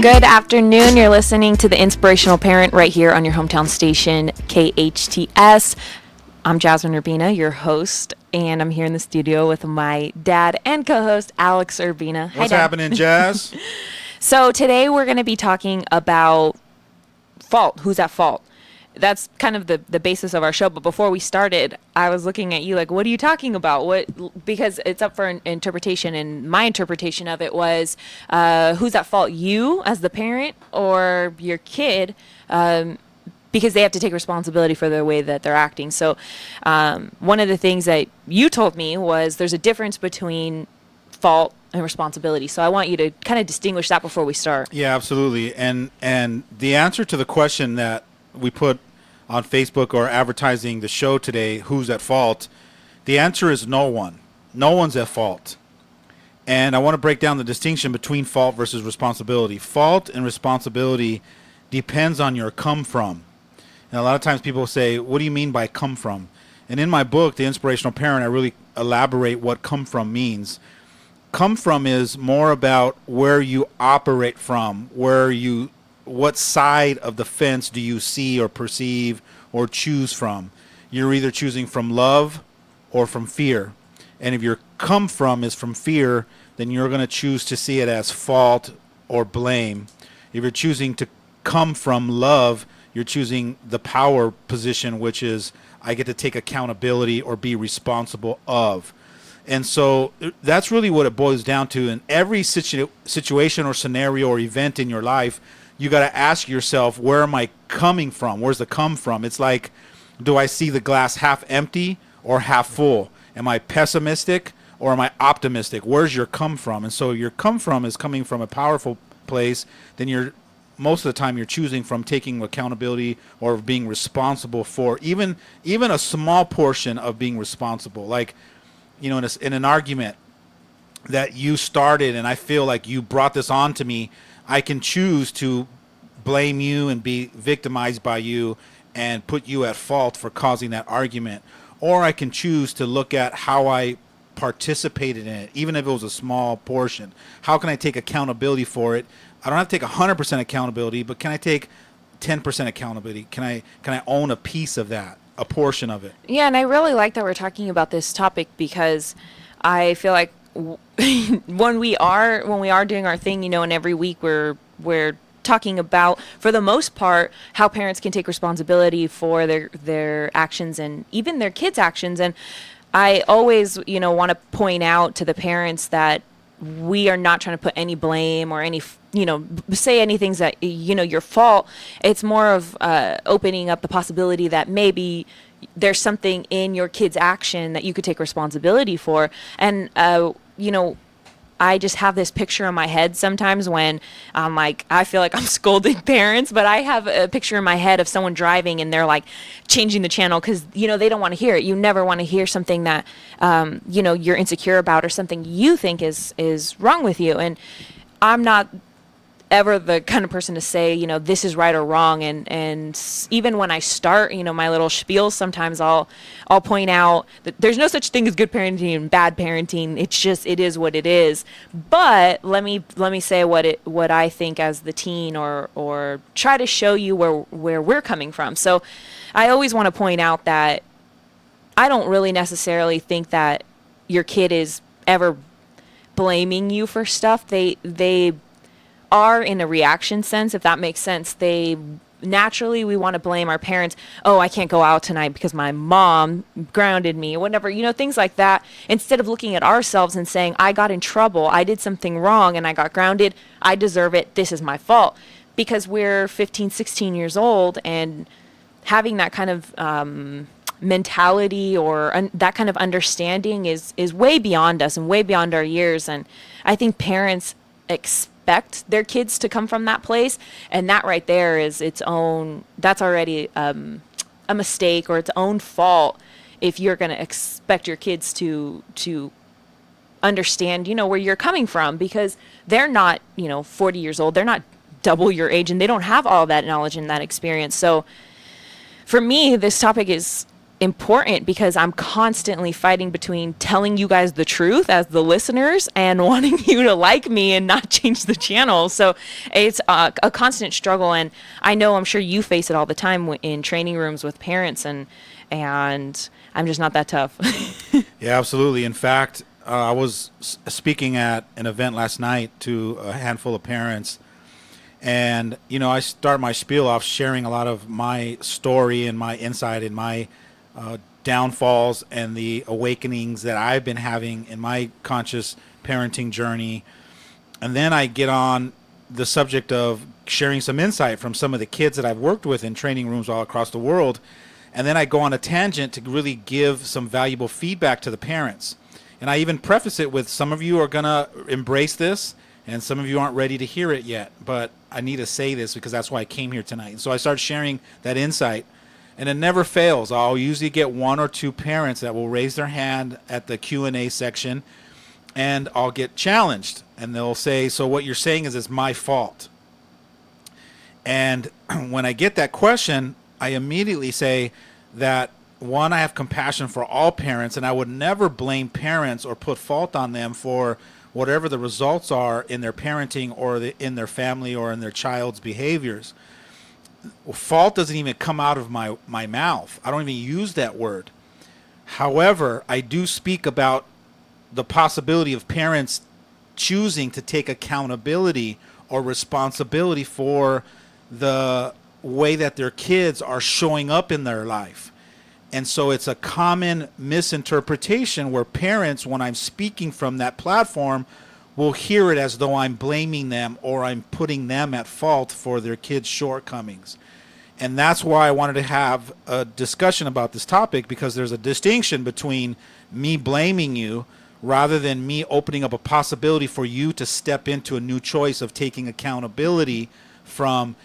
Good afternoon. You're listening to the Inspirational Parent right here on your hometown station, KHTS. I'm Jasmine Urbina, your host, and I'm here in the studio with my dad and co-host, Alex Urbina. What's happening, Jazz? So today we're going to be talking about fault. Who's at fault? That's kind of the basis of our show. But before we started, I was looking at you like, what are you talking about? What? Because it's up for an interpretation, and my interpretation of it was, who's at fault? You as the parent or your kid? Because they have to take responsibility for the way that they're acting. So one of the things that you told me was there's a difference between fault and responsibility. So I want you to kind of distinguish that before we start. Yeah, absolutely. And the answer to the question that we put on Facebook or advertising the show today, who's at fault, the answer is no one. No one's at fault. And I want to break down the distinction between fault versus responsibility. Fault and responsibility depends on your come from. And a lot of times people say, what do you mean by come from? And in my book, The Inspirational Parent, I really elaborate what come from means. Come from is more about where you operate from, what side of the fence do you see or perceive or choose from. You're either choosing from love or from fear. And if your come from is from fear, then you're going to choose to see it as fault or blame. If you're choosing to come from love, you're choosing the power position, which is I get to take accountability or be responsible of. And so that's really what it boils down to. In every situation or scenario or event in your life, you got to ask yourself, where am I coming from? Where's the come from? It's like, do I see the glass half empty or half full? Am I pessimistic or am I optimistic? Where's your come from? And so your come from is coming from a powerful place. Then you're most of the time you're choosing from taking accountability or being responsible for even a small portion of being responsible. Like, you know, in an argument that you started and I feel like you brought this on to me, I can choose to blame you and be victimized by you and put you at fault for causing that argument. Or I can choose to look at how I participated in it, even if it was a small portion. How can I take accountability for it? I don't have to take 100% accountability, but can I take 10% accountability? Can I own a piece of that, a portion of it? Yeah, and I really like that we're talking about this topic because I feel like when we are doing our thing, you know, and every week we're talking about, for the most part, how parents can take responsibility for their actions and even their kids' actions. And I always, you know, want to point out to the parents that we are not trying to put any blame or any, you know, say anything that, you know, your fault. It's more of opening up the possibility that maybe there's something in your kid's action that you could take responsibility for. And, you know, I just have this picture in my head sometimes when I'm like, I feel like I'm scolding parents, but I have a picture in my head of someone driving and they're like changing the channel because, you know, they don't want to hear it. You never want to hear something that, you know, you're insecure about or something you think is wrong with you. And I'm not ever the kind of person to say, you know, this is right or wrong. And even when I start, you know, my little spiel, sometimes I'll point out that there's no such thing as good parenting and bad parenting. It's just, it is what it is. But let me say what I think as the teen or try to show you where we're coming from. So I always want to point out that I don't really necessarily think that your kid is ever blaming you for stuff. They are in a reaction sense, if that makes sense. We want to blame our parents. Oh, I can't go out tonight because my mom grounded me or whatever, you know, things like that. Instead of looking at ourselves and saying, I got in trouble, I did something wrong and I got grounded, I deserve it, this is my fault. Because we're 15, 16 years old and having that kind of mentality or that kind of understanding is way beyond us and way beyond our years. And I think parents expect their kids to come from that place, and that right there is that's already a mistake or its own fault if you're going to expect your kids to understand, you know, where you're coming from, because they're not, you know, 40 years old, they're not double your age, and they don't have all that knowledge and that experience. So for me, this topic is important because I'm constantly fighting between telling you guys the truth as the listeners and wanting you to like me and not change the channel. So it's a constant struggle, and I know I'm sure you face it all the time in training rooms with parents, and I'm just not that tough. Yeah, absolutely. In fact, I was speaking at an event last night to a handful of parents, and I start my spiel off sharing a lot of my story and my insight and my downfalls and the awakenings that I've been having in my conscious parenting journey. And then I get on the subject of sharing some insight from some of the kids that I've worked with in training rooms all across the world. And then I go on a tangent to really give some valuable feedback to the parents. And I even preface it with, some of you are going to embrace this and some of you aren't ready to hear it yet. But I need to say this because that's why I came here tonight. And so I start sharing that insight. And it never fails. I'll usually get one or two parents that will raise their hand at the Q&A section, and I'll get challenged. And they'll say, so what you're saying is it's my fault. And when I get that question, I immediately say that, one, I have compassion for all parents, and I would never blame parents or put fault on them for whatever the results are in their parenting or in their family or in their child's behaviors. Fault doesn't even come out of my mouth. I don't even use that word. However, I do speak about the possibility of parents choosing to take accountability or responsibility for the way that their kids are showing up in their life. And so it's a common misinterpretation where parents, when I'm speaking from that platform, will hear it as though I'm blaming them or I'm putting them at fault for their kids' shortcomings. And that's why I wanted to have a discussion about this topic, because there's a distinction between me blaming you rather than me opening up a possibility for you to step into a new choice of taking accountability from,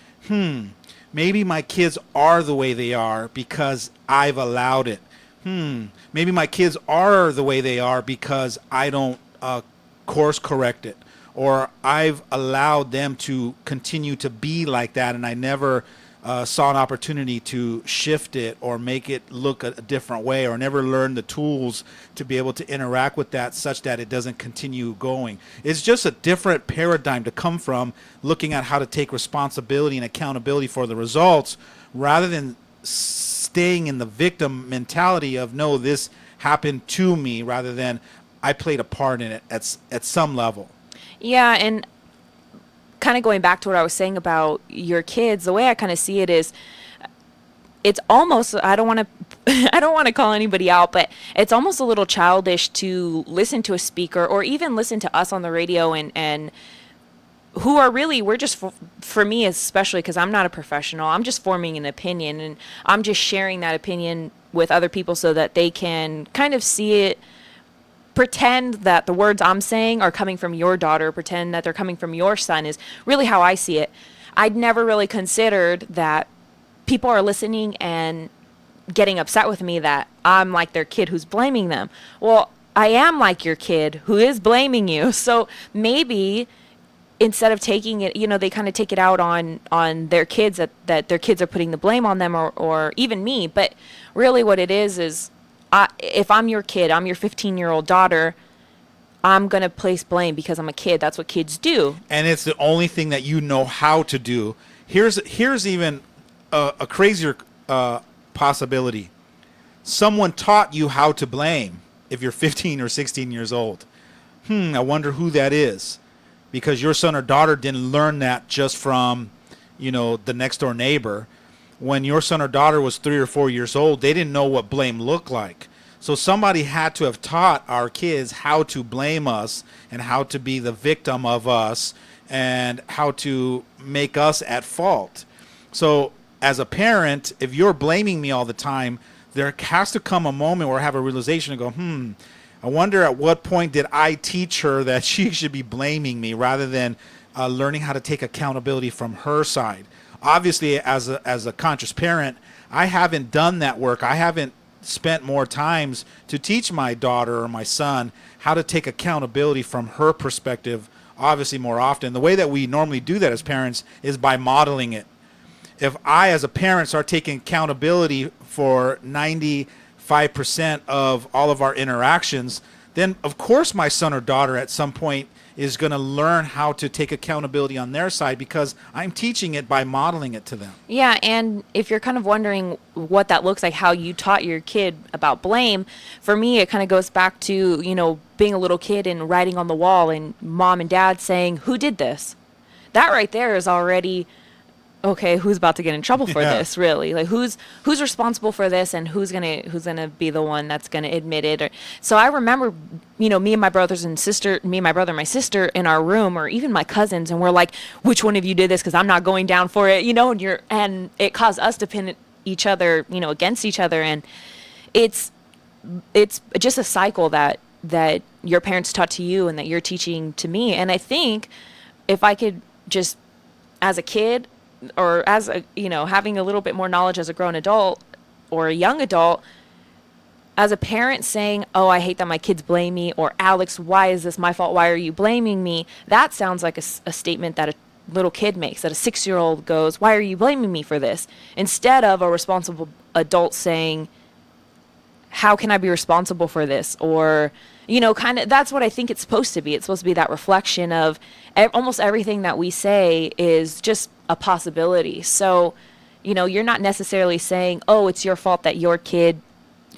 maybe my kids are the way they are because I've allowed it. Maybe my kids are the way they are because I don't course correct it, or I've allowed them to continue to be like that and I never saw an opportunity to shift it or make it look a different way, or never learned the tools to be able to interact with that such that it doesn't continue going. It's just a different paradigm to come from, looking at how to take responsibility and accountability for the results rather than staying in the victim mentality of, no, this happened to me, rather than I played a part in it at some level. Yeah, and kind of going back to what I was saying about your kids, the way I kind of see it is, it's almost, I don't want to I don't want to call anybody out, but it's almost a little childish to listen to a speaker or even listen to us on the radio and who are really, we're just, for me especially, because I'm not a professional, I'm just forming an opinion, and I'm just sharing that opinion with other people so that they can kind of see it, pretend that the words I'm saying are coming from your daughter, pretend that they're coming from your son, is really how I see it. I'd never really considered that people are listening and getting upset with me that I'm like their kid who's blaming them. Well, I am like your kid who is blaming you. So maybe instead of taking it, they kind of take it out on their kids, that their kids are putting the blame on them, or even me. But really what it is if I'm your kid, I'm your 15-year-old daughter, I'm going to place blame because I'm a kid. That's what kids do. And it's the only thing that you know how to do. Here's even a crazier possibility. Someone taught you how to blame if you're 15 or 16 years old. I wonder who that is. Because your son or daughter didn't learn that just from, the next door neighbor. When your son or daughter was 3 or 4 years old, they didn't know what blame looked like. So somebody had to have taught our kids how to blame us and how to be the victim of us and how to make us at fault. So as a parent, if you're blaming me all the time, there has to come a moment where I have a realization and go, I wonder at what point did I teach her that she should be blaming me rather than learning how to take accountability from her side. Obviously, as a conscious parent, I haven't done that work. I haven't spent more times to teach my daughter or my son how to take accountability from her perspective, obviously more often. The way that we normally do that as parents is by modeling it. If I, as a parent, start taking accountability for 90 5% of all of our interactions, then of course my son or daughter at some point is going to learn how to take accountability on their side because I'm teaching it by modeling it to them. Yeah, and if you're kind of wondering what that looks like, how you taught your kid about blame, for me, it kind of goes back to, being a little kid and writing on the wall and mom and dad saying, "Who did this?" That right there is already, okay, who's about to get in trouble for Yeah. this, really? Like who's responsible for this, and who's gonna be the one that's gonna admit it? So I remember, me and my brothers and sister, me and my brother and my sister in our room, or even my cousins, and we're like, which one of you did this? Because I'm not going down for it, and it caused us to pin each other, against each other, and it's just a cycle that your parents taught to you and that you're teaching to me. And I think if I could just, as a kid, or as a, having a little bit more knowledge as a grown adult or a young adult, as a parent saying, "Oh, I hate that my kids blame me," or "Alex, why is this my fault? Why are you blaming me?" That sounds like a statement that a little kid makes, that a 6-year-old goes, "Why are you blaming me for this?" Instead of a responsible adult saying, "How can I be responsible for this?" Or, kind of, that's what I think it's supposed to be. It's supposed to be that reflection of almost everything that we say is just a possibility. So, you're not necessarily saying, "Oh, it's your fault that your kid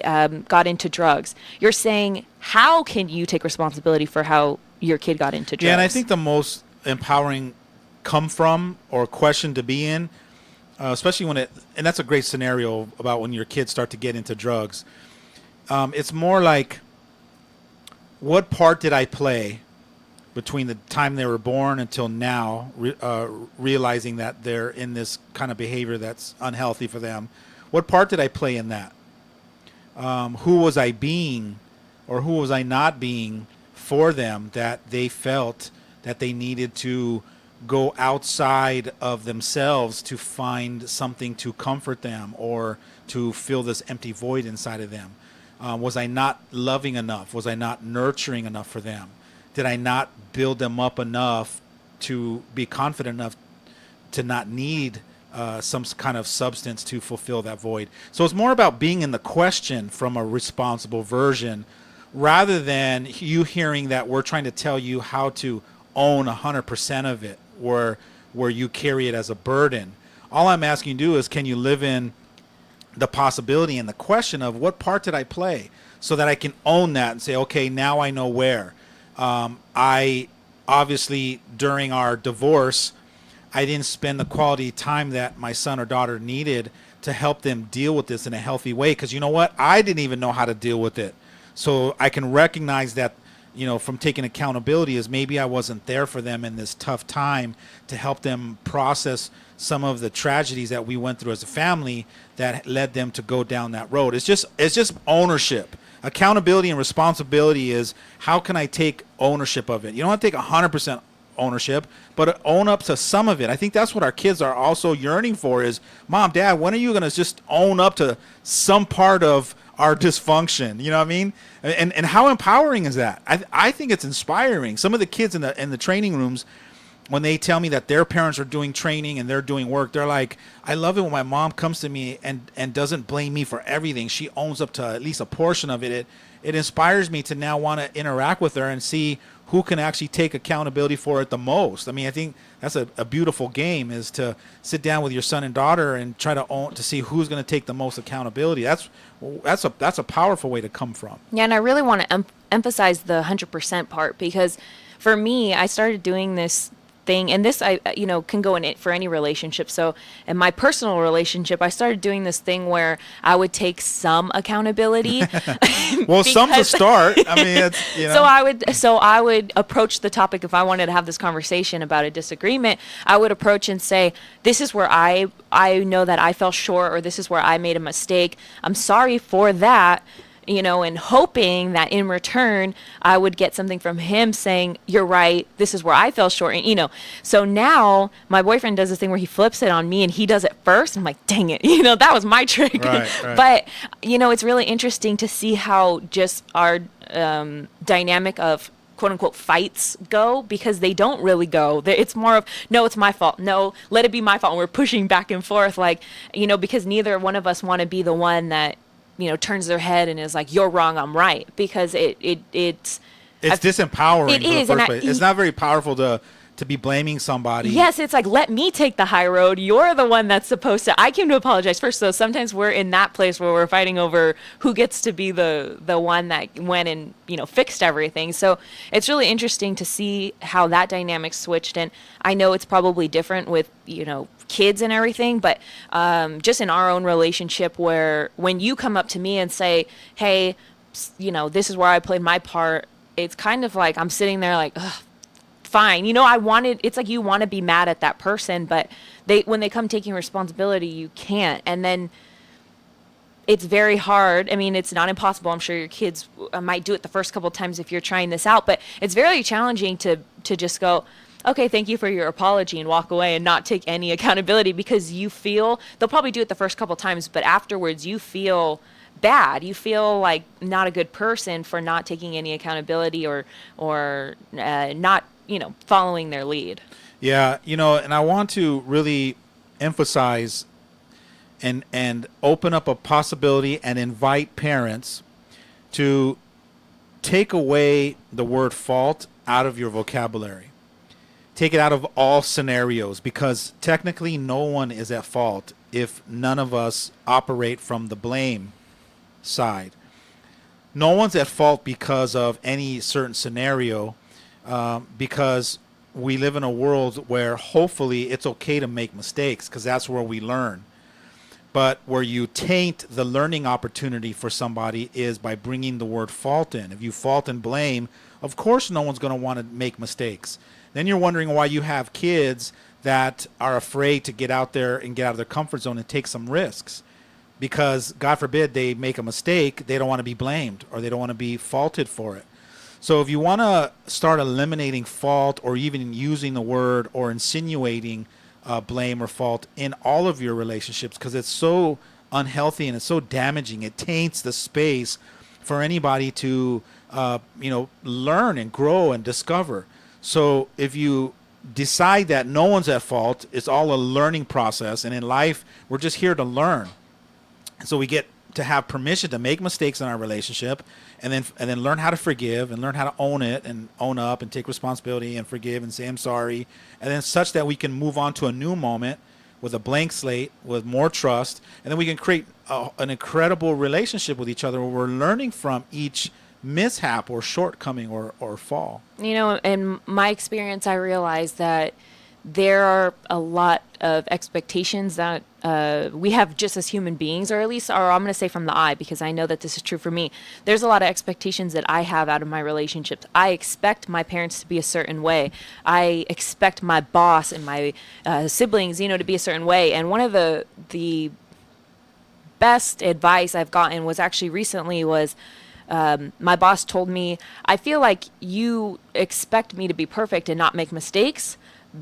got into drugs." You're saying, how can you take responsibility for how your kid got into drugs? Yeah, and I think the most empowering come from or question to be in, especially and that's a great scenario about when your kids start to get into drugs. It's more like, what part did I play between the time they were born until now, realizing that they're in this kind of behavior that's unhealthy for them? What part did I play in that? Who was I being, or who was I not being for them, that they felt that they needed to go outside of themselves to find something to comfort them or to fill this empty void inside of them? Was I not loving enough? Was I not nurturing enough for them? Did I not build them up enough to be confident enough to not need some kind of substance to fulfill that void? So it's more about being in the question from a responsible version, rather than you hearing that we're trying to tell you how to own 100% of it, where you carry it as a burden. All I'm asking you to do is, can you live in the possibility and the question of, what part did I play, so that I can own that and say, okay, now I know where. I obviously, during our divorce, I didn't spend the quality time that my son or daughter needed to help them deal with this in a healthy way, because you know what? I didn't even know how to deal with it. So I can recognize that, from taking accountability, is maybe I wasn't there for them in this tough time to help them process some of the tragedies that we went through as a family that led them to go down that road. It's just ownership. Accountability and responsibility is, how can I take ownership of it? You don't have to take 100% ownership, but own up to some of it. I think that's what our kids are also yearning for is, Mom, Dad, when are you going to just own up to some part of our dysfunction? You know what I mean? And how empowering is that? I think it's inspiring. Some of the kids in the training rooms, when they tell me that their parents are doing training and they're doing work, they're like, I love it when my mom comes to me and doesn't blame me for everything. She owns up to at least a portion of it. It inspires me to now want to interact with her and see who can actually take accountability for it the most. I mean, I think that's a beautiful game, is to sit down with your son and daughter and try to see who's going to take the most accountability. That's a powerful way to come from. Yeah, and I really want to emphasize the 100% part, because for me, I started doing this thing, and this I can go in it for any relationship. So in my personal relationship, I started doing this thing where I would take some accountability. Well, some's a start. I mean, it's, So I would approach the topic, if I wanted to have this conversation about a disagreement, I would approach and say, this is where I know that I fell short, or this is where I made a mistake. I'm sorry for that. And hoping that in return, I would get something from him saying, you're right, this is where I fell short. And, so now my boyfriend does this thing where he flips it on me and he does it first. I'm like, dang it, that was my trick. Right. But, it's really interesting to see how just our dynamic of quote unquote fights go, because they don't really go. It's more of, no, it's my fault. No, let it be my fault. And we're pushing back and forth, because neither one of us want to be the one that turns their head and is like, "You're wrong, I'm right," because it's It's disempowering it in the is, and first place. It's not very powerful to be blaming somebody. yes, it's like, let me take the high road. You're the one that's supposed to. I came to apologize first. So sometimes we're in that place where we're fighting over who gets to be the one that went and fixed everything. So it's really interesting to see how that dynamic switched. And I know it's probably different with kids and everything, but just in our own relationship, where when you come up to me and say, "Hey, this is where I played my part," it's kind of like I'm sitting there like, ugh, fine. It's like you want to be mad at that person, but when they come taking responsibility, you can't. And then it's very hard. I mean, it's not impossible. I'm sure your kids might do it the first couple of times if you're trying this out, but it's very challenging to just go, "Okay, thank you for your apology," and walk away and not take any accountability, because they'll probably do it the first couple of times, but afterwards you feel bad. You feel like not a good person for not taking any accountability or not, following their lead. Yeah, and I want to really emphasize and open up a possibility and invite parents to take away the word fault out of your vocabulary. Take it out of all scenarios, because technically no one is at fault if none of us operate from the blame side. No one's at fault because of any certain scenario, because we live in a world where hopefully it's okay to make mistakes, because that's where we learn. But where you taint the learning opportunity for somebody is by bringing the word fault in. If you fault and blame, of course no one's going to want to make mistakes. Then you're wondering why you have kids that are afraid to get out there and get out of their comfort zone and take some risks. Because, God forbid, they make a mistake, they don't want to be blamed, or they don't want to be faulted for it. So if you want to start eliminating fault, or even using the word or insinuating blame or fault in all of your relationships, because it's so unhealthy and it's so damaging, it taints the space for anybody to learn and grow and discover. So if you decide that no one's at fault, it's all a learning process, and in life we're just here to learn. So we get to have permission to make mistakes in our relationship, and then learn how to forgive and learn how to own it and own up and take responsibility and forgive and say I'm sorry, and then such that we can move on to a new moment with a blank slate, with more trust, and then we can create an incredible relationship with each other where we're learning from each mishap or shortcoming or fall. In my experience, I realized that there are a lot of expectations that we have just as human beings, or at least, or I'm going to say from the I, because I know that this is true for me. There's a lot of expectations that I have out of my relationships. I expect my parents to be a certain way. I expect my boss and my siblings, to be a certain way. And one of the best advice I've gotten was actually recently was, my boss told me, "I feel like you expect me to be perfect and not make mistakes,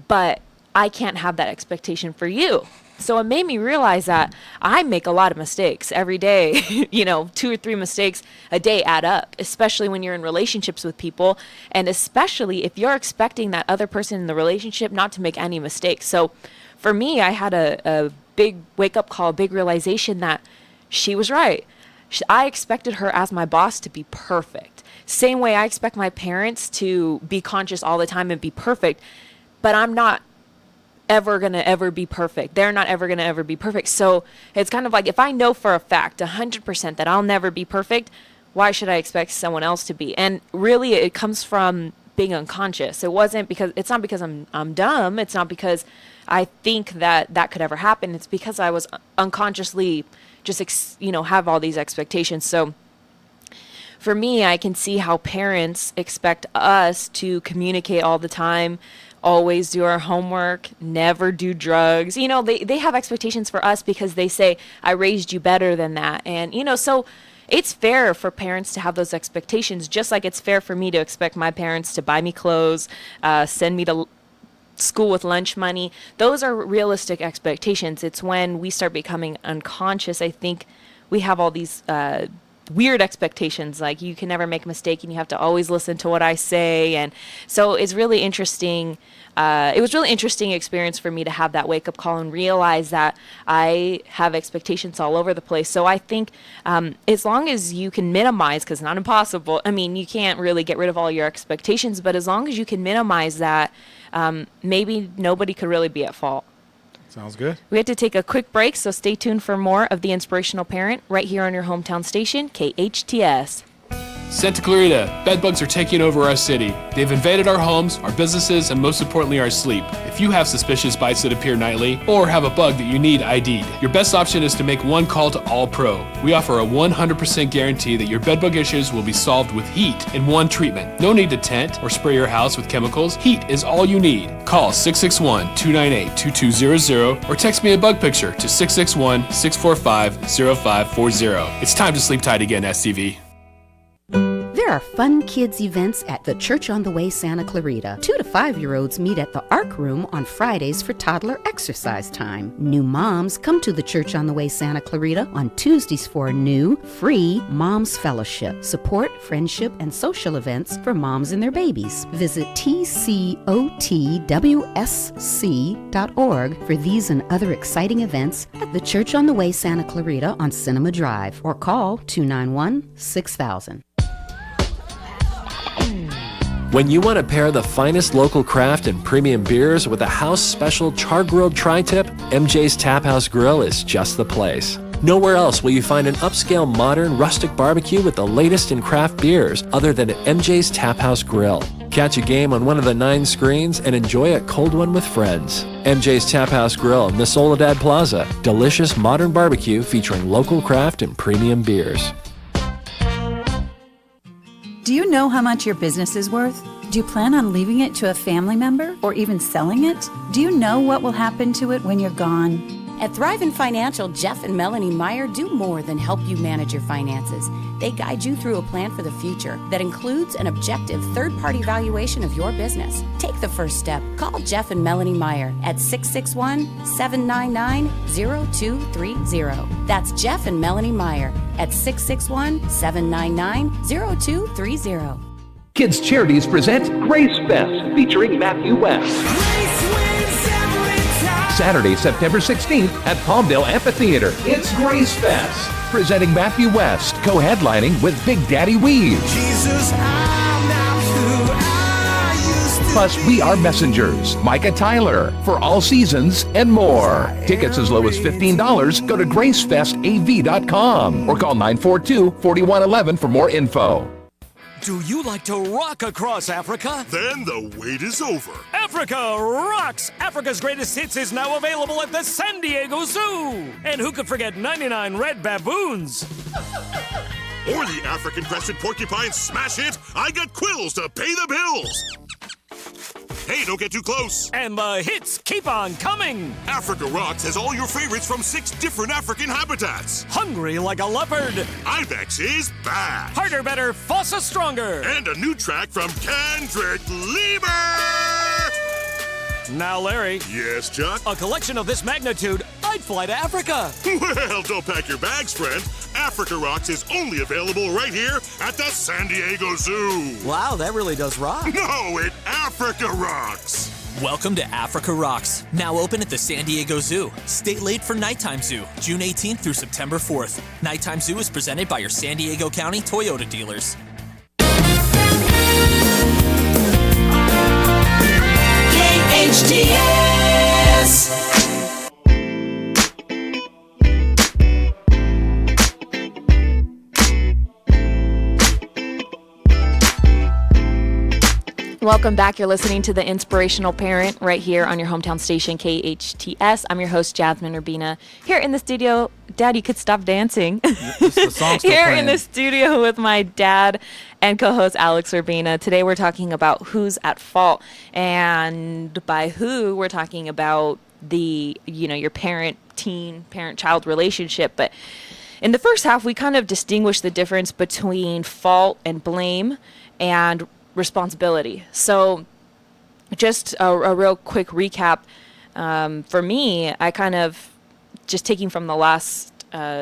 but I can't have that expectation for you." So it made me realize that I make a lot of mistakes every day. 2 or 3 mistakes a day add up, especially when you're in relationships with people, and especially if you're expecting that other person in the relationship not to make any mistakes. So for me, I had a big wake-up call, a big realization that she was right. I expected her as my boss to be perfect. Same way I expect my parents to be conscious all the time and be perfect, but I'm not ever going to ever be perfect. They're not ever going to ever be perfect. So it's kind of like, if I know for a fact 100% that I'll never be perfect, why should I expect someone else to be? And really it comes from being unconscious. It's not because I'm dumb. It's not because I think that could ever happen. It's because I was unconsciously just have all these expectations. So for me, I can see how parents expect us to communicate all the time, always do our homework, never do drugs. They have expectations for us because they say, "I raised you better than that." And, so it's fair for parents to have those expectations, just like it's fair for me to expect my parents to buy me clothes, send me to school with lunch money. Those are realistic expectations. It's when we start becoming unconscious, I think we have all these weird expectations, like you can never make a mistake and you have to always listen to what I say. And so it's really interesting. It was really interesting experience for me to have that wake up call and realize that I have expectations all over the place. So I think as long as you can minimize, because it's not impossible, I mean, you can't really get rid of all your expectations, but as long as you can minimize that, maybe nobody could really be at fault. Sounds good. We have to take a quick break, so stay tuned for more of The Inspirational Parent right here on your hometown station, KHTS. Santa Clarita, bedbugs are taking over our city. They've invaded our homes, our businesses, and most importantly, our sleep. If you have suspicious bites that appear nightly, or have a bug that you need ID'd, your best option is to make one call to All Pro. We offer a 100% guarantee that your bedbug issues will be solved with heat in one treatment. No need to tent or spray your house with chemicals. Heat is all you need. Call 661-298-2200 or text me a bug picture to 661-645-0540. It's time to sleep tight again, SCV. There are fun kids events at the Church on the Way Santa Clarita. 2 to 5-year-olds meet at the Arc Room on Fridays for toddler exercise time. New moms come to the Church on the Way Santa Clarita on Tuesdays for a new, free Moms Fellowship. Support, friendship, and social events for moms and their babies. Visit tcotwsc.org for these and other exciting events at the Church on the Way Santa Clarita on Cinema Drive, or call 291-6000. When you want to pair the finest local craft and premium beers with a house special char-grilled tri-tip, MJ's Tap House Grill is just the place. Nowhere else will you find an upscale modern rustic barbecue with the latest in craft beers other than at MJ's Tap House Grill. Catch a game on one of the 9 screens and enjoy a cold one with friends. MJ's Tap House Grill in the Soledad Plaza. Delicious modern barbecue featuring local craft and premium beers. Do you know how much your business is worth? Do you plan on leaving it to a family member or even selling it? Do you know what will happen to it when you're gone? At Thrivent Financial, Jeff and Melanie Meyer do more than help you manage your finances. They guide you through a plan for the future that includes an objective third-party valuation of your business. Take the first step. Call Jeff and Melanie Meyer at 661-799-0230. That's Jeff and Melanie Meyer at 661-799-0230. Kids Charities present Grace Fest featuring Matthew West. Saturday, September 16th at Palmdale Amphitheater. It's Grace Fest, presenting Matthew West, co-headlining with Big Daddy Weave. Jesus, I'm not who I used to Plus, We Are Messengers, Micah Tyler, For All Seasons, and more. Tickets as low as $15. Go to gracefestav.com or call 942-4111 for more info. Do you like to rock across Africa? Then the wait is over. Africa Rocks! Africa's Greatest Hits is now available at the San Diego Zoo! And who could forget 99 red baboons? Or the African-crested porcupine smash hit, I Got Quills to Pay the Bills! Hey, don't get too close. And the hits keep on coming. Africa Rocks has all your favorites from 6 different African habitats. Hungry like a leopard. Ibex is back. Harder, better, Fossa stronger. And a new track from Kendrick Lamar. Now, Larry. Yes, Chuck? A collection of this magnitude, I'd fly to Africa. Well, don't pack your bags, friend. Africa Rocks is only available right here at the San Diego Zoo. Wow, that really does rock. No, it Africa Rocks. Welcome to Africa Rocks, now open at the San Diego Zoo. Stay late for Nighttime Zoo, June 18th through September 4th. Nighttime Zoo is presented by your San Diego County Toyota dealers. KHTS. Welcome back. You're listening to The Inspirational Parent right here on your hometown station, KHTS. I'm your host, Jasmine Urbina. Here in the studio, Dad, you could stop dancing. Here in the studio with my dad and co-host Alex Urbina. Today we're talking about who's at fault. And by who, we're talking about the, your parent-child relationship. But in the first half, we kind of distinguished the difference between fault and blame and responsibility. So just a real quick recap. For me, I kind of just taking from the last,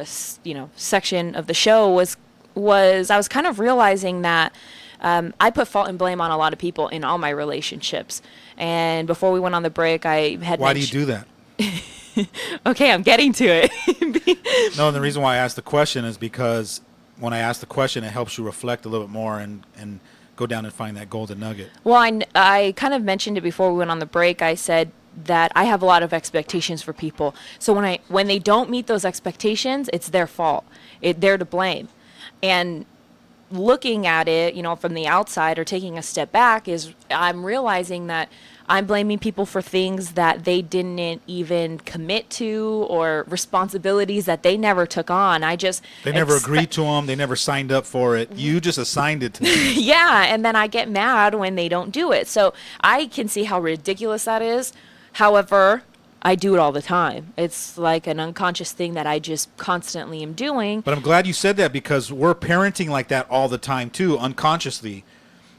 section of the show was was I was kind of realizing that I put fault and blame on a lot of people in all my relationships. And before we went on the break, I had Why do you do that? Okay, I'm getting to it. No, and the reason why I asked the question is because when I ask the question, it helps you reflect a little bit more and go down and find that golden nugget. Well, I kind of mentioned it before we went on the break. I said that I have a lot of expectations for people. So when they don't meet those expectations, it's their fault. They're to blame. And looking at it, from the outside or taking a step back, is I'm realizing that I'm blaming people for things that they didn't even commit to or responsibilities that they never took on. They never agreed to them. They never signed up for it. You just assigned it to them. Yeah, and then I get mad when they don't do it. So I can see how ridiculous that is. However, I do it all the time. It's like an unconscious thing that I just constantly am doing. But I'm glad you said that because we're parenting like that all the time too, unconsciously.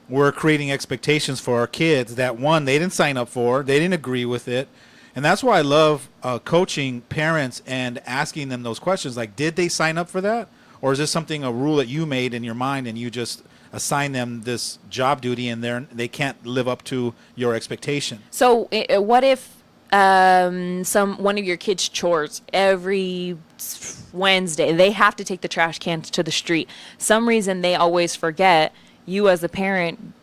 We're creating expectations for our kids that, one, they didn't sign up for, they didn't agree with it. And that's why I love coaching parents and asking them those questions, like, did they sign up for that? Or is this a rule that you made in your mind and you just assign them this job duty and they can't live up to your expectation? So what if one of your kids' chores every Wednesday, they have to take the trash cans to the street. Some reason they always forget. You as a parent,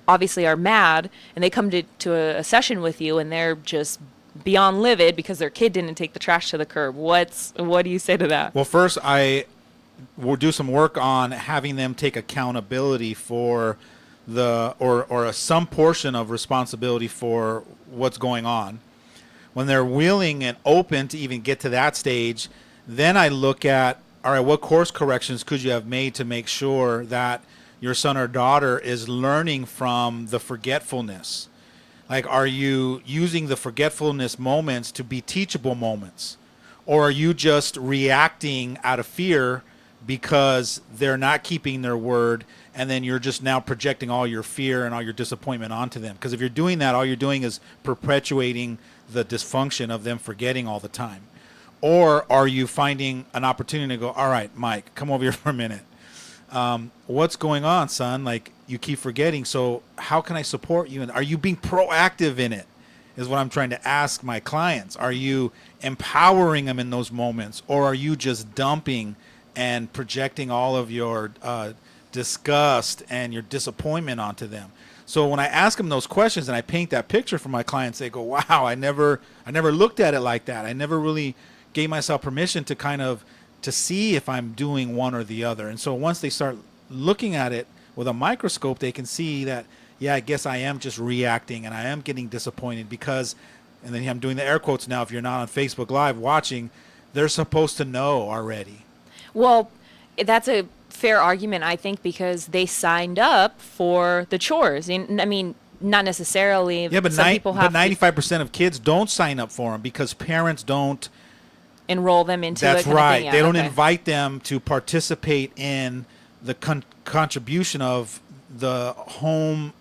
obviously are mad, and they come to a session with you and they're just beyond livid because their kid didn't take the trash to the curb. What do you say to that? Well, first I will do some work on having them take accountability for some portion of responsibility for what's going on. When they're willing and open to even get to that stage, then I look at, all right, what course corrections could you have made to make sure that your son or daughter is learning from the forgetfulness? Like, are you using the forgetfulness moments to be teachable moments? Or are you just reacting out of fear because they're not keeping their word, and then you're just now projecting all your fear and all your disappointment onto them? Because if you're doing that, all you're doing is perpetuating the dysfunction of them forgetting all the time. Or are you finding an opportunity to go, all right, Mike, come over here for a minute. What's going on, son? Like, you keep forgetting. So how can I support you? And are you being proactive in it? Is what I'm trying to ask my clients. Are you empowering them in those moments, or are you just dumping and projecting all of your disgust and your disappointment onto them? So when I ask them those questions and I paint that picture for my clients, they go, wow, I never looked at it like that. I never really gave myself permission to to see if I'm doing one or the other. And so once they start looking at it with a microscope, they can see that, yeah, I guess I am just reacting and I am getting disappointed because, and then I'm doing the air quotes now, if you're not on Facebook Live watching, they're supposed to know already. Well, that's a fair argument, I think, because they signed up for the chores. And, I mean, not necessarily. Yeah, but 95% of kids don't sign up for them because parents don't enroll them into it. That's right. They don't invite them to participate in the contribution of the home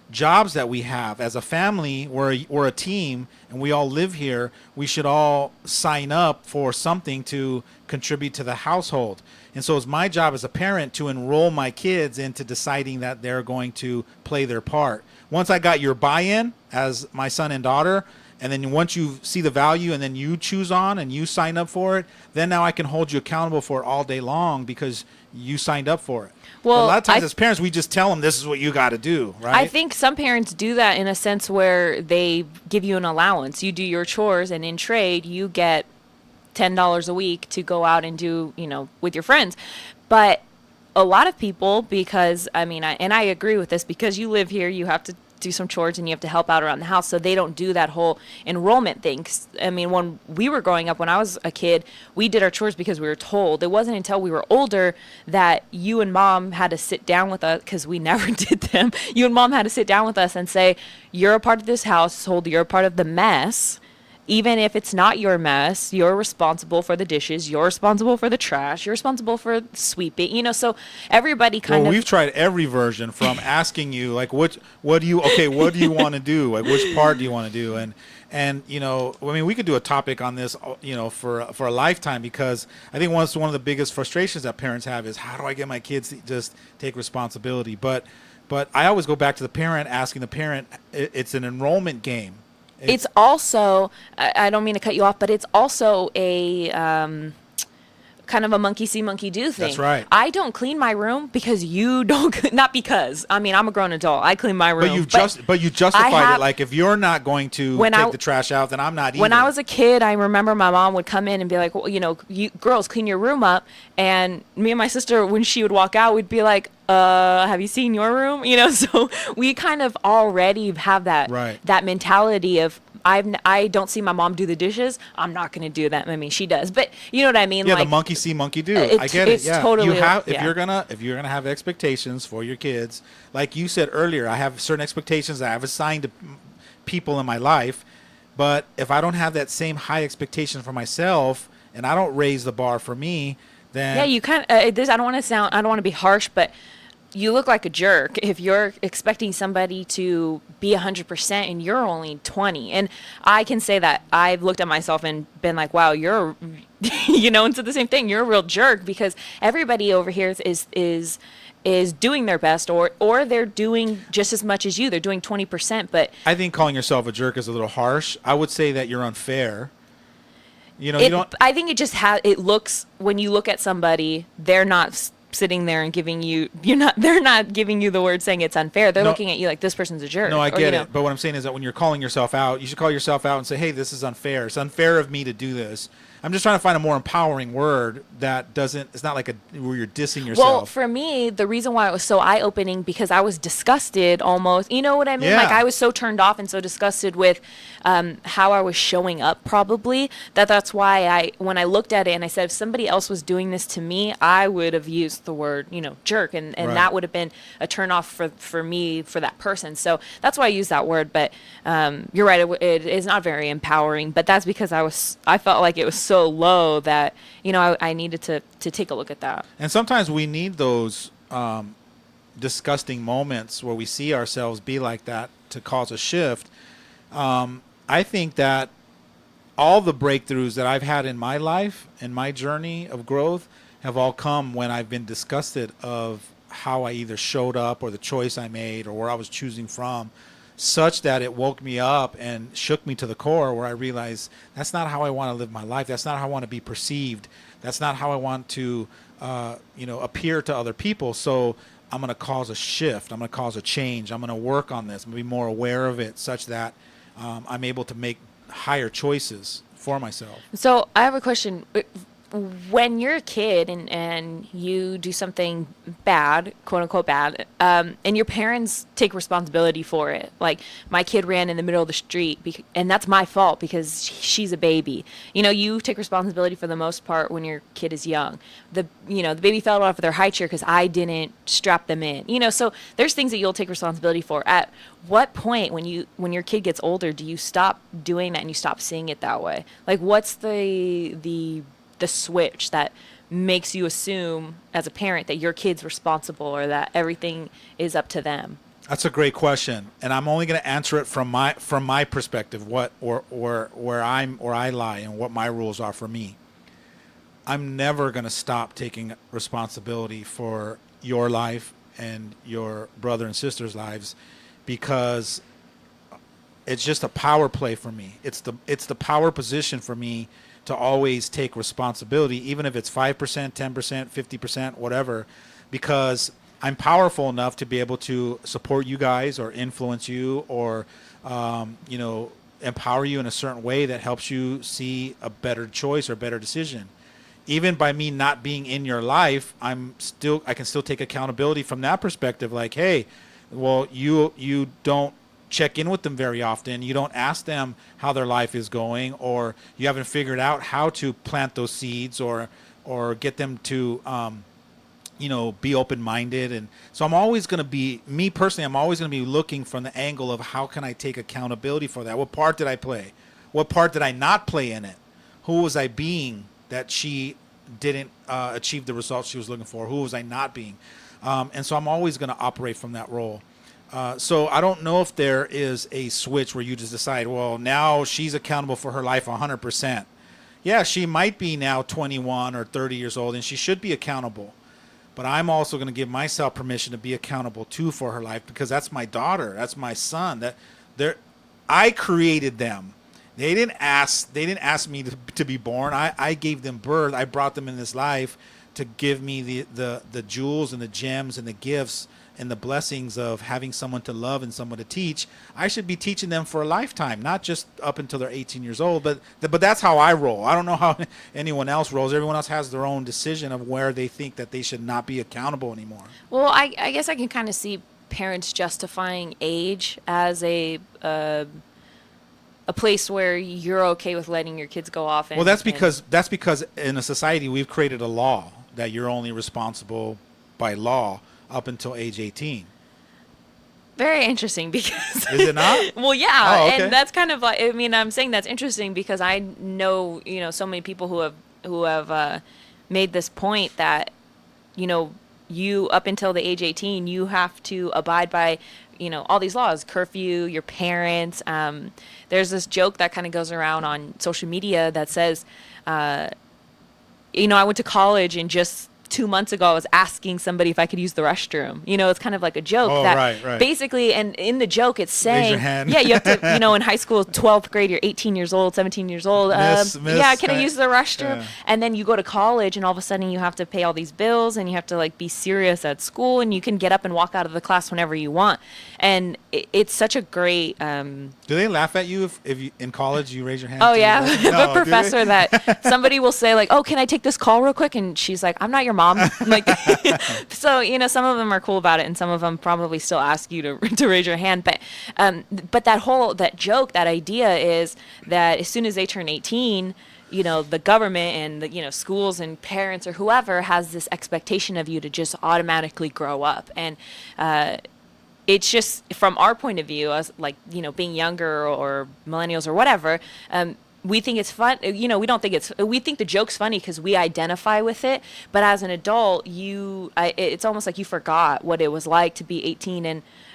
jobs that we have. As a family, we're a team, and we all live here. We should all sign up for something to contribute to the household. And so it's my job as a parent to enroll my kids into deciding that they're going to play their part. Once I got your buy-in as my son and daughter, and then once you see the value and then you choose on and you sign up for it, then now I can hold you accountable for it all day long because you signed up for it. Well, but a lot of times as parents, we just tell them this is what you got to do, right? I think some parents do that in a sense where they give you an allowance. You do your chores, and in trade, you get $10 a week to go out and do, with your friends. But a lot of people, because, I agree with this, because you live here, you have to do some chores and you have to help out around the house, so they don't do that whole enrollment thing. When we were growing up, when I was a kid, we did our chores because we were told. It wasn't until we were older that you and mom had to sit down with us, because we never did them. You and mom had to sit down with us and say, you're a part of this household, you're a part of the mess, even if it's not your mess, you're responsible for the dishes, you're responsible for the trash, you're responsible for sweeping, so everybody kind Well, of. we've tried every version from asking you like what do you want to do, like which part do you want to do, and I mean, we could do a topic on this for a lifetime, because I think one of the biggest frustrations that parents have is, how do I get my kids to just take responsibility? But I always go back to the parent, asking the parent. It's an enrollment game. It's also, I don't mean to cut you off, but it's also a kind of a monkey see, monkey do thing. That's right. I don't clean my room because you don't, not because. I mean, I'm a grown adult. I clean my room. But you justified it, like, if you're not going to take the trash out, then I'm not either. When I was a kid, I remember my mom would come in and be like, well, you girls clean your room up. And me and my sister, when she would walk out, we'd be like, have you seen your room? So we kind of already have that that mentality of, I don't see my mom do the dishes, I'm not going to do that. I mean, she does, but you know what I mean? Yeah, like, the monkey see, monkey do. I get it. Yeah, totally. If you're gonna have expectations for your kids, like you said earlier, I have certain expectations that I've assigned to people in my life, but if I don't have that same high expectation for myself, and I don't raise the bar for me, then you kind of. I don't want to be harsh, but you look like a jerk if you're expecting somebody to be 100% and you're only 20. And I can say that I've looked at myself and been like, wow, you're, and said the same thing. You're a real jerk, because everybody over here is doing their best, or they're doing just as much as you. They're doing 20%. But I think calling yourself a jerk is a little harsh. I would say that you're unfair. You don't. I think it just it looks, when you look at somebody, they're not sitting there and giving you, they're not giving you the word saying it's unfair. They're looking at you like, this person's a jerk. No, I get it. But what I'm saying is that when you're calling yourself out, you should call yourself out and say, hey, this is unfair. It's unfair of me to do this. I'm just trying to find a more empowering word that doesn't, it's not like where you're dissing yourself. Well, for me, the reason why it was so eye-opening, because I was disgusted almost, you know what I mean? Yeah. Like, I was so turned off and so disgusted with how I was showing up, probably, that's why when I looked at it and I said, if somebody else was doing this to me, I would have used the word, jerk, and right. That would have been a turn-off for me, for that person. So that's why I use that word, but you're right, it is not very empowering, but that's because I felt like it was so low that I needed to take a look at that. And sometimes we need those disgusting moments where we see ourselves be like that to cause a shift. I think that all the breakthroughs that I've had in my life and my journey of growth have all come when I've been disgusted of how I either showed up or the choice I made or where I was choosing from, such that it woke me up and shook me to the core, where I realized that's not how I want to live my life. That's not how I want to be perceived. That's not how I want to, appear to other people. So I'm going to cause a shift. I'm going to cause a change. I'm going to work on this. I'm going to be more aware of it, such that I'm able to make higher choices for myself. So I have a question. When you're a kid and you do something bad, quote unquote bad, and your parents take responsibility for it, like my kid ran in the middle of the street and that's my fault because she's a baby. You take responsibility for the most part when your kid is young. The baby fell off of their high chair because I didn't strap them in. So there's things that you'll take responsibility for. At what point when your kid gets older do you stop doing that and you stop seeing it that way? Like, what's the switch that makes you assume as a parent that your kid's responsible or that everything is up to them? That's a great question, and I'm only going to answer it from my perspective, where I lie and what my rules are for me. I'm never going to stop taking responsibility for your life and your brother and sister's lives, because it's just a power play for me. It's the power position for me to always take responsibility, even if it's 5%, 10%, 50%, whatever, because I'm powerful enough to be able to support you guys or influence you or, empower you in a certain way that helps you see a better choice or better decision. Even by me not being in your life, I can still take accountability from that perspective. Like, hey, well, you don't check in with them very often. You don't ask them how their life is going, or you haven't figured out how to plant those seeds or get them to be open-minded. And so I'm always going to be, me personally, I'm always going to be looking from the angle of how can I take accountability for that? What part did I play? What part did I not play in it? Who was I being that she didn't achieve the results she was looking for? Who was I not being? And so I'm always going to operate from that role. So I don't know if there is a switch where you just decide, well, now she's accountable for her life 100%. Yeah, she might be now 21 or 30 years old, and she should be accountable. But I'm also going to give myself permission to be accountable too for her life, because that's my daughter, that's my son. I created them. They didn't ask me to be born. I gave them birth. I brought them in this life to give me the jewels and the gems and the gifts and the blessings of having someone to love and someone to teach. I should be teaching them for a lifetime, not just up until they're 18 years old. But that's how I roll. I don't know how anyone else rolls. Everyone else has their own decision of where they think that they should not be accountable anymore. Well, I guess I can kind of see parents justifying age as a place where you're okay with letting your kids go off. Well, that's because in a society we've created a law that you're only responsible by law up until age 18. Very interesting, because is it not? Well, yeah, oh, okay. And that's kind of like, I mean, I'm saying that's interesting because I know, so many people who have made this point that, you up until the age 18, you have to abide by, all these laws, curfew, your parents. There's this joke that kind of goes around on social media that says, I went to college and just 2 months ago I was asking somebody if I could use the restroom. It's kind of like a joke right. Basically, and in the joke it's saying, raise your hand. yeah, you have to, in high school, 12th grade, you're 18 years old, 17 years old. Miss, yeah, can I use the restroom? Yeah. And then you go to college and all of a sudden you have to pay all these bills and you have to like be serious at school, and you can get up and walk out of the class whenever you want. And it's such a great... Do they laugh at you if you, in college you raise your hand? Oh, yeah. No, The professor that somebody will say like, oh, can I take this call real quick? And she's like, I'm not your mom. Like, so, some of them are cool about it, and some of them probably still ask you to raise your hand. But that joke, that idea is that as soon as they turn 18, the government and the, schools and parents or whoever has this expectation of you to just automatically grow up. And, it's just from our point of view, as like, being younger or millennials or whatever, we think it's fun. We don't think we think the joke's funny because we identify with it. But as an adult, it's almost like you forgot what it was like to be 18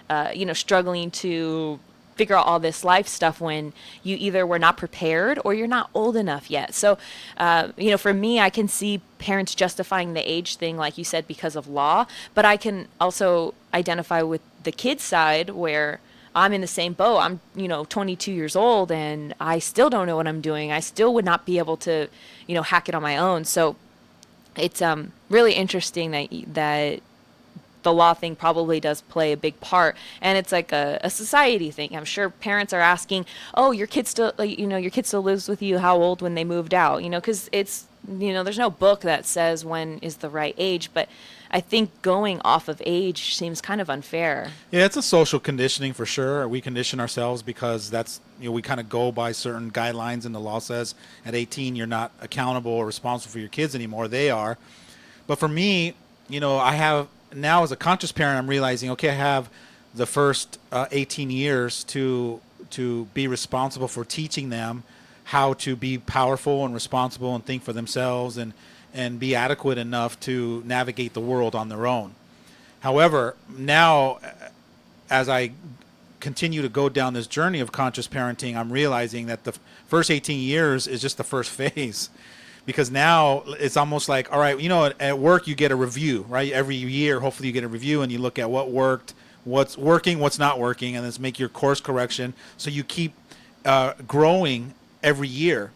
and, struggling to figure out all this life stuff when you either were not prepared or you're not old enough yet. So, for me, I can see parents justifying the age thing, like you said, because of law. But I can also identify with the kid side where I'm in the same boat. I'm, 22 years old and I still don't know what I'm doing. I still would not be able to, hack it on my own. So it's really interesting that the law thing probably does play a big part, and it's like a society thing. I'm sure parents are asking, oh, your kid still lives with you, how old when they moved out, because it's, there's no book that says when is the right age, but I think going off of age seems kind of unfair. Yeah, it's a social conditioning for sure. We condition ourselves because that's, we kind of go by certain guidelines, and the law says at 18 you're not accountable or responsible for your kids anymore. They are. But for me, I have now, as a conscious parent, I'm realizing, okay, I have the first 18 years to be responsible for teaching them how to be powerful and responsible and think for themselves and be adequate enough to navigate the world on their own. However, now, as I continue to go down this journey of conscious parenting, I'm realizing that the first 18 years is just the first phase. Because now it's almost like, all right, at work you get a review, right? Every year, hopefully you get a review and you look at what worked, what's working, what's not working, and let's make your course correction. So you keep growing every year.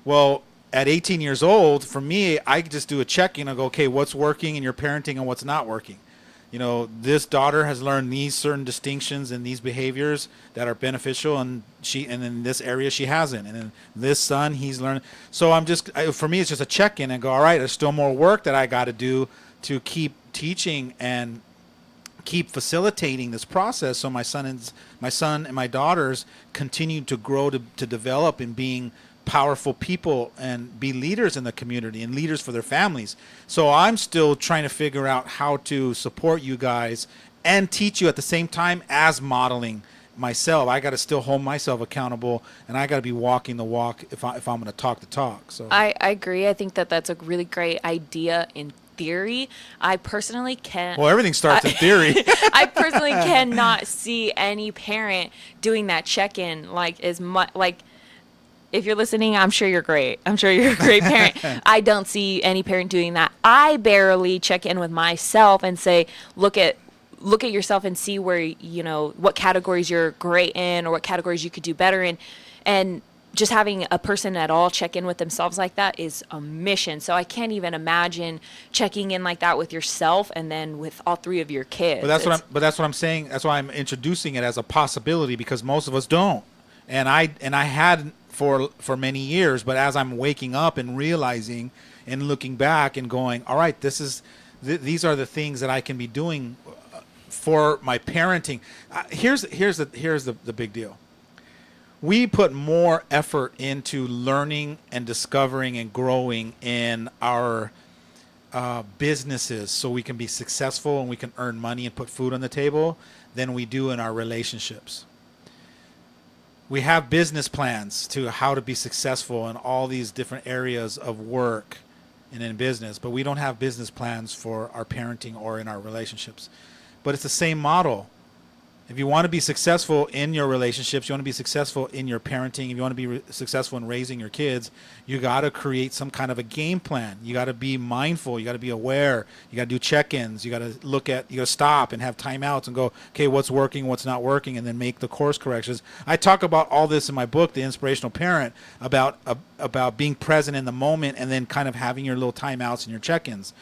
Well, at 18 years old, for me, I just do a check-in and go, okay, what's working in your parenting and what's not working? This daughter has learned these certain distinctions and these behaviors that are beneficial, and in this area she hasn't. And then this son, he's learned. So for me, it's just a check-in and go, all right, there's still more work that I got to do to keep teaching and keep facilitating this process. So my son and my daughters continue to grow to develop in being powerful people and be leaders in the community and leaders for their families. So I'm still trying to figure out how to support you guys and teach you at the same time as modeling myself. I got to still hold myself accountable, and I got to be walking the walk if I'm going to talk the talk. So I agree. I think that that's a really great idea in theory. I personally can't. Well, everything starts in theory. I personally cannot see any parent doing that check-in like as much like. If you're listening, I'm sure you're great. I'm sure you're a great parent. I don't see any parent doing that. I barely check in with myself and say, look at yourself and see where, what categories you're great in or what categories you could do better in. And just having a person at all check in with themselves like that is a mission. So I can't even imagine checking in like that with yourself and then with all three of your kids. But that's what I'm saying. That's why I'm introducing it as a possibility, because most of us don't. And I had for many years, but as I'm waking up and realizing and looking back and going, all right, these are the things that I can be doing for my parenting. Here's the big deal. We put more effort into learning and discovering and growing in our businesses so we can be successful and we can earn money and put food on the table than we do in our relationships. We have business plans to how to be successful in all these different areas of work and in business, but we don't have business plans for our parenting or in our relationships. But it's the same model. If you want to be successful in your relationships, you want to be successful in your parenting, if you want to be successful in raising your kids, you got to create some kind of a game plan. You got to be mindful. You got to be aware. You got to do check-ins. You got to you got to stop and have timeouts and go, okay, what's working, what's not working, and then make the course corrections. I talk about all this in my book, The Inspirational Parent, about being present in the moment and then kind of having your little timeouts and your check-ins.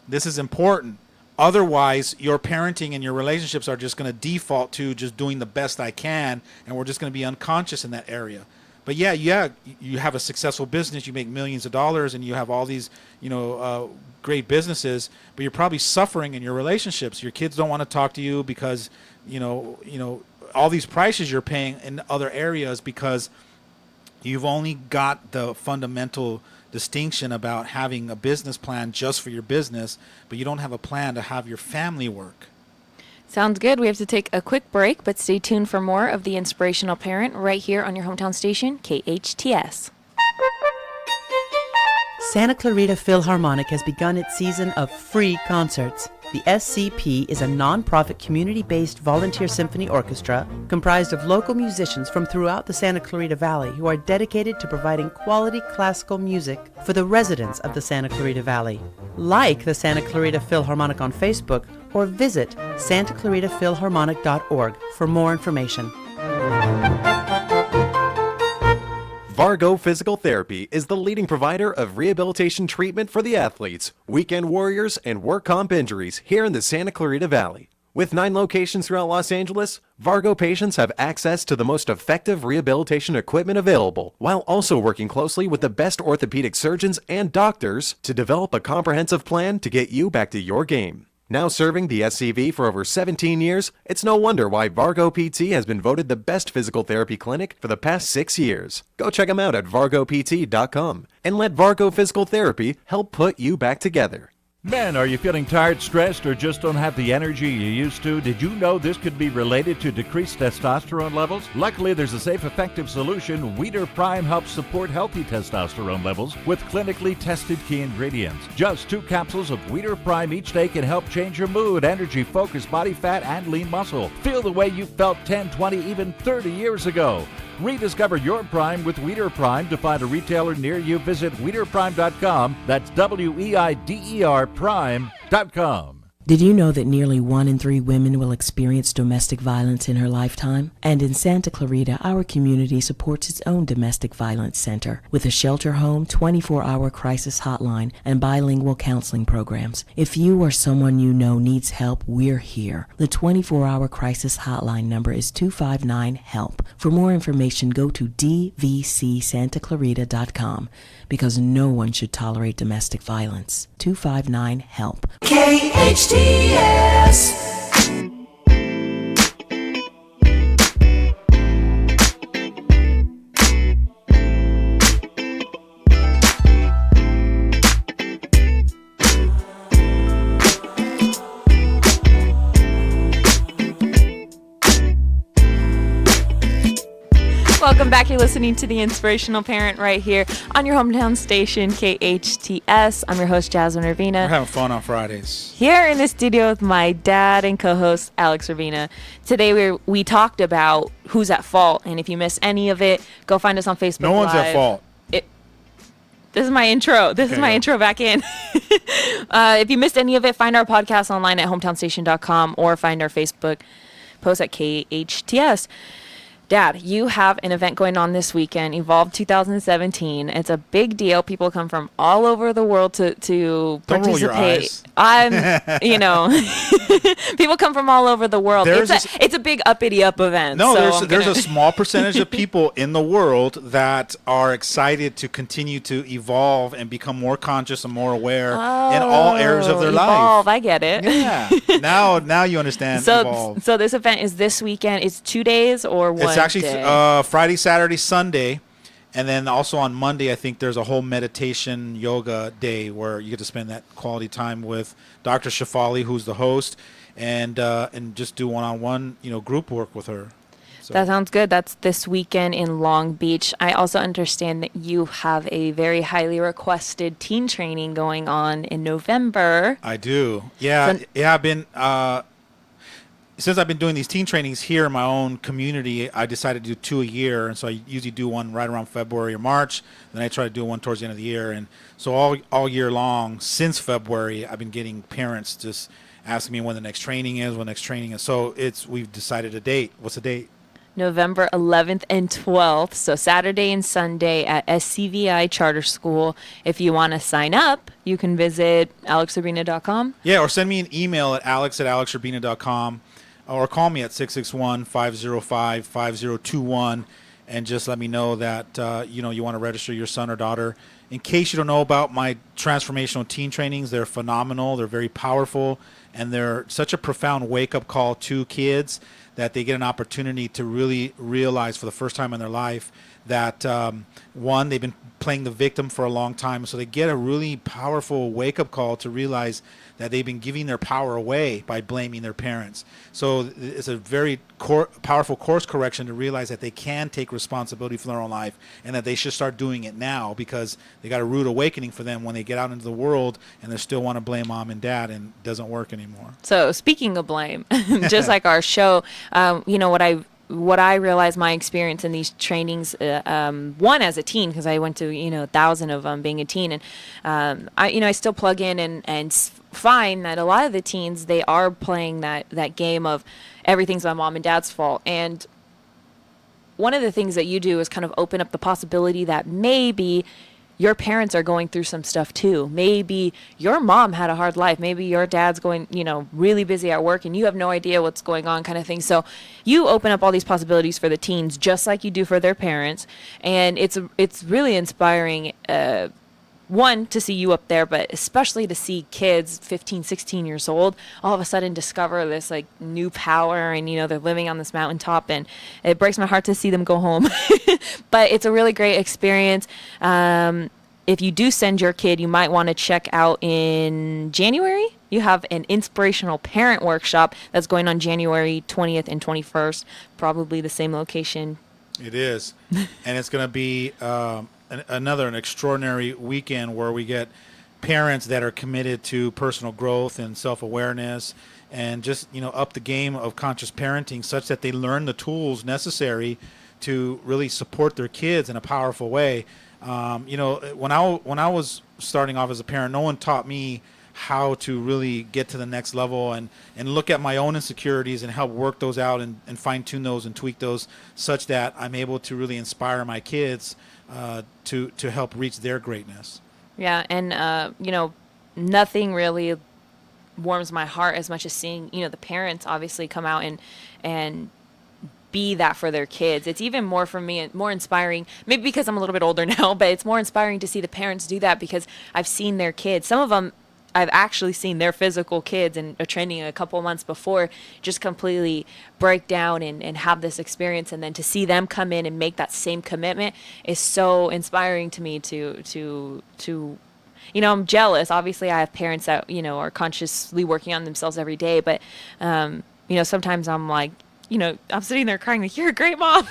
This is important. Otherwise, your parenting and your relationships are just going to default to just doing the best I can, and we're just going to be unconscious in that area. But yeah, you have a successful business, you make millions of dollars, and you have all these, great businesses, but you're probably suffering in your relationships. Your kids don't want to talk to you because, all these prices you're paying in other areas because you've only got the fundamental distinction about having a business plan just for your business, but you don't have a plan to have your family work. Sounds good. We have to take a quick break, but stay tuned for more of The Inspirational Parent right here on your hometown station, KHTS. Santa Clarita Philharmonic has begun its season of free concerts. The SCP is a non-profit community-based volunteer symphony orchestra comprised of local musicians from throughout the Santa Clarita Valley who are dedicated to providing quality classical music for the residents of the Santa Clarita Valley. Like the Santa Clarita Philharmonic on Facebook or visit santaclaritaphilharmonic.org for more information. Vargo Physical Therapy is the leading provider of rehabilitation treatment for the athletes, weekend warriors, and work comp injuries here in the Santa Clarita Valley. With 9 locations throughout Los Angeles, Vargo patients have access to the most effective rehabilitation equipment available, while also working closely with the best orthopedic surgeons and doctors to develop a comprehensive plan to get you back to your game. Now serving the SCV for over 17 years, it's no wonder why Vargo PT has been voted the best physical therapy clinic for the past 6 years. Go check them out at vargopt.com and let Vargo Physical Therapy help put you back together. Men, are you feeling tired, stressed, or just don't have the energy you used to? Did you know this could be related to decreased testosterone levels? Luckily, there's a safe, effective solution. Weeder Prime helps support healthy testosterone levels with clinically tested key ingredients. Just 2 capsules of Weeder Prime each day can help change your mood, energy, focus, body fat, and lean muscle. Feel the way you felt 10, 20, even 30 years ago. Rediscover your Prime with Weeder Prime. To find a retailer near you, visit WeederPrime.com. That's WEIDER Prime.com. Did you know that nearly 1 in 3 women will experience domestic violence in her lifetime? And in Santa Clarita, our community supports its own domestic violence center with a shelter home, 24-hour crisis hotline, and bilingual counseling programs. If you or someone you know needs help, we're here. The 24-hour crisis hotline number is 259-HELP. For more information, go to dvcsantaclarita.com because no one should tolerate domestic violence. 259-HELP. KHTS. back. You're listening to The Inspirational Parent right here on your hometown station, KHTS. I'm your host, Jasmine Urbina. We're having fun on Fridays. Here in the studio with my dad and co-host, Alex Urbina. Today we talked about who's at fault, and if you missed any of it, go find us on Facebook No one's Live. at fault. This is my intro. This is my intro back in. If you missed any of it, find our podcast online at hometownstation.com or find our Facebook post at KHTS. Dad, you have an event going on this weekend, Evolve 2017. It's a big deal. People come from all over the world to Don't participate. roll your eyes. People come from all over the world. It's a big uppity up event. No, so there's a small percentage of people in the world that are excited to continue to evolve and become more conscious and more aware in all areas of their evolve, life. I get it. Yeah. now you understand. Evolve. So this event is this weekend. It's 2 days or one? It's actually day? Friday, Saturday, Sunday. And then also on Monday, I think there's a whole meditation yoga day where you get to spend that quality time with Dr. Shafali, who's the host, and just do one-on-one, group work with her. So. That sounds good. That's this weekend in Long Beach. I also understand that you have a very highly requested teen training going on in November. I do. Yeah, I've been since I've been doing these teen trainings here in my own community, I decided to do 2 a year. And so I usually do one right around February or March. Then I try to do one towards the end of the year. And so all year long, since February, I've been getting parents just asking me when the next training is, So we've decided a date. What's the date? November 11th and 12th. So Saturday and Sunday at SCVI Charter School. If you want to sign up, you can visit alexurbina.com. Yeah, or send me an email at alex@alexurbina.com. Or call me at 661-505-5021 and just let me know that you want to register your son or daughter. In case you don't know about my transformational teen trainings, they're phenomenal. They're very powerful, and they're such a profound wake-up call to kids that they get an opportunity to really realize for the first time in their life that, one, they've been playing the victim for a long time, so they get a really powerful wake-up call to realize that they've been giving their power away by blaming their parents. So it's a very powerful course correction to realize that they can take responsibility for their own life and that they should start doing it now, because they got a rude awakening for them when they get out into the world and they still want to blame mom and dad, and it doesn't work anymore. So speaking of blame, just like our show, what I realized my experience in these trainings, one as a teen, because I went to 1,000 of them being a teen, and I still plug in and find that a lot of the teens, they are playing that game of everything's my mom and dad's fault. And one of the things that you do is kind of open up the possibility that maybe your parents are going through some stuff too. Maybe your mom had a hard life. Maybe your dad's going, really busy at work and you have no idea what's going on, kind of thing. So you open up all these possibilities for the teens, just like you do for their parents. And it's really inspiring, one, to see you up there, but especially to see kids 15, 16 years old all of a sudden discover this like new power, and they're living on this mountaintop, and it breaks my heart to see them go home. But it's a really great experience. If you do send your kid, you might want to check out in January. You have an inspirational parent workshop that's going on January 20th and 21st, probably the same location. It is. And it's going to be an extraordinary weekend where we get parents that are committed to personal growth and self-awareness and just up the game of conscious parenting, such that they learn the tools necessary to really support their kids in a powerful way. When I was starting off as a parent, no one taught me how to really get to the next level and look at my own insecurities and help work those out and fine-tune those and tweak those such that I'm able to really inspire my kids to help reach their greatness. Yeah, and nothing really warms my heart as much as seeing the parents obviously come out and be that for their kids. It's even more for me, more inspiring, maybe because I'm a little bit older now, but it's more inspiring to see the parents do that because I've seen their kids. Some of them I've actually seen their physical kids in a training a couple months before just completely break down and have this experience, and then to see them come in and make that same commitment is so inspiring to me to I'm jealous. Obviously I have parents that are consciously working on themselves every day, but sometimes I'm like, I'm sitting there crying like, you're a great mom.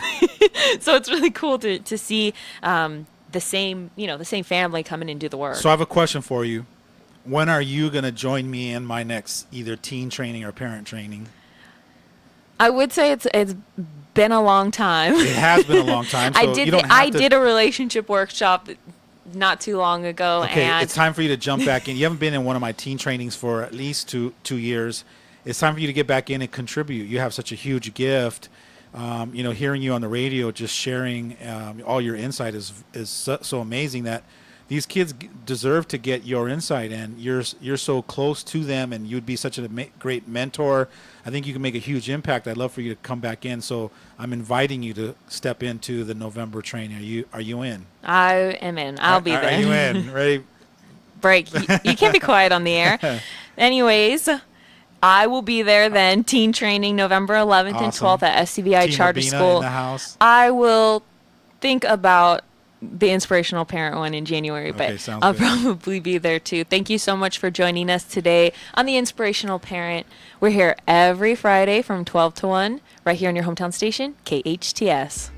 So it's really cool to see the same family come in and do the work. So I have a question for you. When are you going to join me in my next either teen training or parent training? I would say it's been a long time. It has been a long time. So I did a relationship workshop not too long ago. Okay, and it's time for you to jump back in. You haven't been in one of my teen trainings for at least two years. It's time for you to get back in and contribute. You have such a huge gift. Hearing you on the radio, just sharing all your insight is so amazing that these kids deserve to get your insight, and you're so close to them, and you'd be such a great mentor. I think you can make a huge impact. I'd love for you to come back in. So I'm inviting you to step into the November training. Are you in? I am in. I'll be there. Are you in? Ready? Break. You can't be quiet on the air. Anyways, I will be there then. Teen training November 11th and 12th at SCBI Teen Charter Rabina School. in the house. I will think about the Inspirational Parent one in January, Okay, but sounds I'll good. probably be there too. Thank you so much for joining us today on the Inspirational Parent. We're here every Friday from 12 to 1 right here on your hometown station, KHTS.